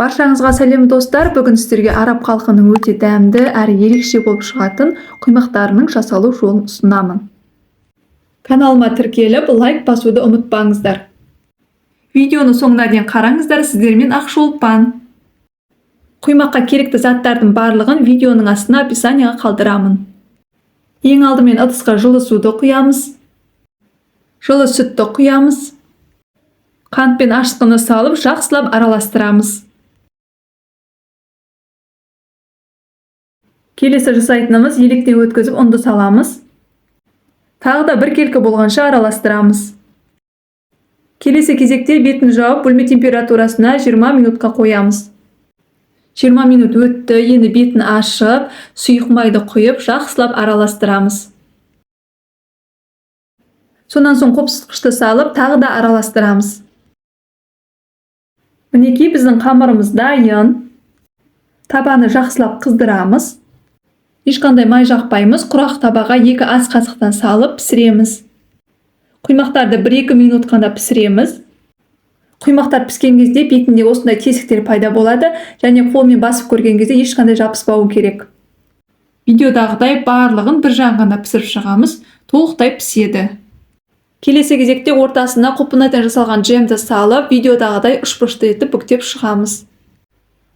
Баршаңызға сәлем достар. Бүгін сіздерге араб халқының өте дәмді әрі ерекше болып шығатын құймақтарының жасалу жолын ұсынамын. Каналыма тіркеліп, лайк басуды ұмытпаңыздар. Видеоны соңына дейін қараңыздар, сіздермен Ақшолпан. Құймаққа керекті заттардың барлығын видеоның астына описанияға қалдырамын. Ең алдымен ыдысқа жылы суды құямыз. Жылы сүтті құямыз. Қант пен ашытқыны салып, жақсылап араластырамыз. Келесі жасайтынымыз електен өткізіп ұнды саламыз. Тағы да бір келкі болғанша араластырамыз. Келесі кезекте бетін жауып, бөлме температурасына 20 минутқа қоямыз. 20 минут өтті, енді бетін ашып, сұйық майды құйып, жақсылап араластырамыз. Сонан соң қопсытқышты салып, тағы да араластырамыз. Мінекей біздің қамырымыз дайын. Табаны жақсылап қыздырамыз. Ешқандай май жақпаймыз. Құрақ табаға 2 ас қасықтан салып пісіреміз. Құймақтарды 1-2 минут қана пісіреміз. Құймақтар піскен кезде бетінде осындай тесіктер пайда болады, және қолмен басып көрген кезде ешқандай жабыспауы керек. Видеодағыдай барлығын бір жағынан пісіріп шығамыз, толықтай піседі. Келесі кезекте ортасына құлпынайдан жасалған джемді салып, видеодағыдай ұшпышты етіп бүктеп шығамыз.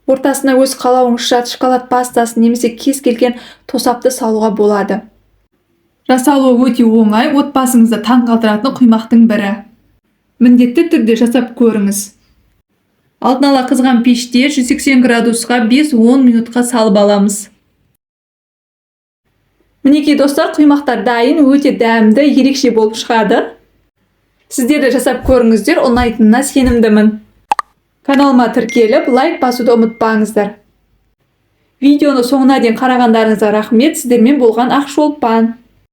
Ортасына өз қалауыңызша шоколад пастасын немесе кез келген тосапты салуға болады. Жасалуы өте оңай, отбасыңызды таңғалдыратын құймақтың бірі. Міндетті түрде жасап көріңіз. Алдын ала қызған пеште 180 градусқа 5-10 минутқа салып аламыз. Мінекей достар, құймақтар дайын, өте дәмді, ерекше болып шығады. Сіздер де жасап көріңіздер, ұнайтынына сенімдімін. Каналыма тіркеліп, лайк басуды ұмытпаңыздар. Видеоны соңына дейін қарағандарыңызға рахмет. Сіздермен болған Ақшолпан.